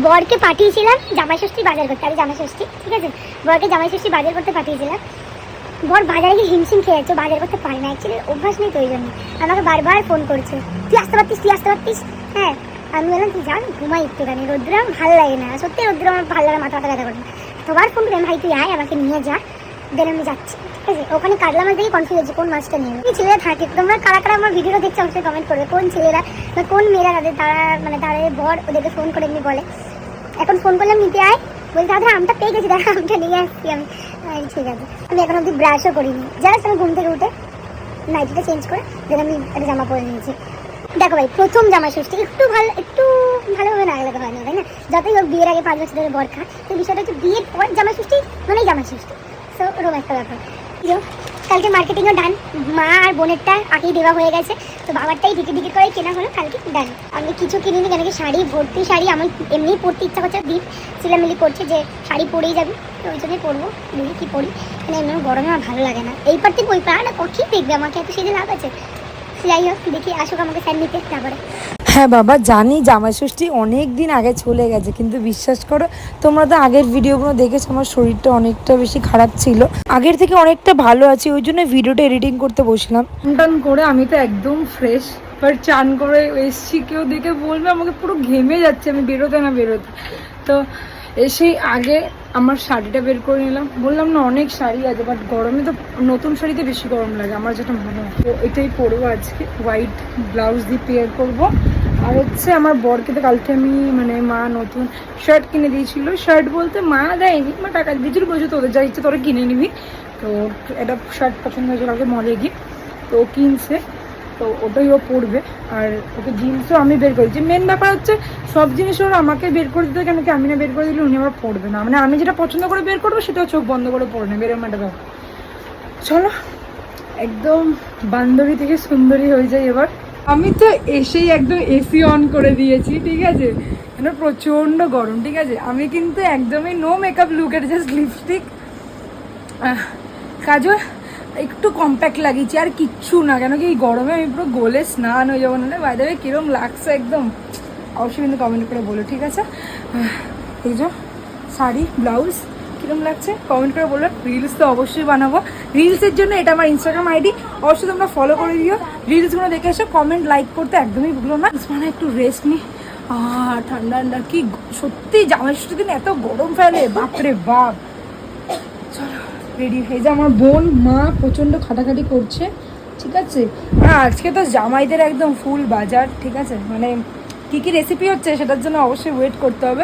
বরকে পাঠিয়েছিলাম জামাই ষষ্ঠী বাজার করতে, আরে জামাই ষষ্ঠী ঠিক আছে, বরকে জামাই ষষ্ঠী বাজার করতে পাঠিয়েছিলাম। বর বাজারে গিয়ে হিমশিম খেয়ে যাচ্ছে, বাজার করতে পারে না, অ্যাকচুয়ালি অভ্যাস নেই তো ওই জন্য আমাকে বারবার ফোন করছে, তুই আসতে পারতিস তুই আসতে পারতিস। হ্যাঁ আমি বললাম তুই যান ঘুমাই একটুখানি, রোদ্দুর আমার ভালো লাগে না, সত্যি রোদ্দুর আমার ভালো লাগে, মাথা ব্যথা করে না। সবার ফোন করে ভাই তুই আয় আমাকে নিয়ে যা, দেন আমি যাচ্ছি ঠিক আছে। ওখানে কাটলা মাছ দেখে কনফিউজ হচ্ছে কোন মাছটা নিয়ে এই ছেলেরা থাকে। তোমরা কারা কারা আমার ভিডিওটা দেখছো অবশ্যই কমেন্ট করবে, কোন ছেলেরা বা কোন মেয়েরা তাদের তারা মানে তাদের বর ওদেরকে ফোন করে এমনি বলে এখন ফোন করলাম নিতে আয়, বলতে দাদা আমটা পেয়ে গেছি, দাদা আমটা নিয়ে আসছি আমি। ঠিক আছে, আমি এখন অব্দি ব্রাশও করিনি, জাস্ট আমি ঘুম থেকে উঠে নাইটিটা চেঞ্জ করে দেন আমি একটা জামা পরে নিয়েছি। দেখো ভাই প্রথম জামাই ষষ্ঠী একটু ভালোভাবে না লাগলে হয় না, তাই না? যতই হোক বিয়ের আগে 5 বছর ধরে বর খা, তো বিষয়টা হচ্ছে বিয়ের পর জামাই ষষ্ঠী মানেই জামাই ষষ্ঠী, সো ওরকম একটা ব্যাপার। কালকে মার্কেটিংও ডান, মা আর বোনেরটা আগেই দেওয়া হয়ে গেছে, তো বাবারটাই টিকিট করে কেনা হলো, কালকে ডান। আমি কিছু কিনিনি, কেন কি শাড়ি ভর্তি শাড়ি আমার এমনিই পরতে ইচ্ছা করছে, দীপ চিলামিলি করছে যে শাড়ি পরেই যাবি, তো ওই জন্যই পরবো, দেখি কী পরি, মানে এমনি গরমে আমার ভালো লাগে না, এই পার থেকে ওই পার না কী দেখবে আমাকে, এত সেদিন লাভ আছে। যাই হোক দেখি আসুক আমাকে স্যার নিতে তারপরে। হ্যাঁ বাবা জানি জামাই ষষ্ঠী অনেক দিন আগে চলে গেছে, কিন্তু বিশ্বাস করো তোমরা তো আগের ভিডিওগুলো দেখেছো, আমার শরীরটা অনেকটা বেশি খারাপ ছিল, আগের থেকে অনেকটা ভালো আছি, ওই জন্য ভিডিওটা এডিটিং করতে বসলাম। টান করে আমি তো একদম ফ্রেশ, বাট চান করে এসছি, কেউ দেখে বলবে আমাকে পুরো ঘেমে যাচ্ছে, আমি বেরোতে তো এসেই আগে আমার শাড়িটা বের করে নিলাম, বললাম না অনেক শাড়ি আছে, বাট গরমে তো নতুন শাড়িতে বেশি গরম লাগে আমার যেটা মনে হয়, তো এটাই পরবো আজকে, হোয়াইট ব্লাউজ দিয়ে পেয়ার করবো। আর হচ্ছে আমার বরকে তো কালকে আমি মানে মা নতুন শার্ট কিনে দিয়েছিল, শার্ট বলতে মা দেয়নি, মা টাকা দিয়েছিল, বলছে তোদের যা ইচ্ছে তোরা কিনে নিবি, তো এটা শার্ট পছন্দ হয়েছে কালকে মলে গিয়ে, তো ও কিনছে, তো ওটাই ও পরবে। আর ওকে জিন্সও আমি বের করেছি, মেন ব্যাপার হচ্ছে সব জিনিস ওরা আমাকে বের করে দিতে, কেন কি আমি না বের করে দিলে উনি আবার পড়বে না, মানে আমি যেটা পছন্দ করে বের করবো সেটা চোখ বন্ধ করে পড়ে নেবে, এরকম একটা ব্যাপার। চলো একদম বান্দরী থেকে সুন্দরী হয়ে যায় এবার। আমি তো এসেই একদম এসি অন করে দিয়েছি ঠিক আছে, মানে প্রচণ্ড গরম ঠিক আছে, আমি কিন্তু একদমই নো মেকআপ লুক, এটা জাস্ট লিপস্টিক কাজল একটু কম্প্যাক্ট লাগিয়েছি আর কিচ্ছু না, কেন কি এই গরমে আমি পুরো গোলে স্নান হয়ে যাবো, না বাই দ্য ওয়ে কিরম লাগছে একদম অবশ্যই কিন্তু কমেন্ট করে বলো ঠিক আছে। এই যে শাড়ি ব্লাউজ কিরম লাগছে কমেন্ট করে বলো, রিলস তো অবশ্যই বানাবো, রিলসের জন্য এটা আমার ইনস্টাগ্রাম আইডি, অবশ্যই তোমরা ফলো করে দিও, রিলসগুলো দেখে এসো, কমেন্ট লাইক করতে একদমই ভুলো না। মানে একটু রেস্ট নিই, আর ঠান্ডা ঠান্ডা কি সত্যি জামাই ষষ্ঠীর দিন এত গরম ফেলে বাপরে বাপ। চলো রেডি হয়ে যা, আমার বোন মা প্রচণ্ড খাটাখাটি করছে ঠিক আছে, আর আজকে তো জামাইদের একদম ফুল বাজার ঠিক আছে, মানে কী কী রেসিপি হচ্ছে সেটার জন্য অবশ্যই ওয়েট করতে হবে।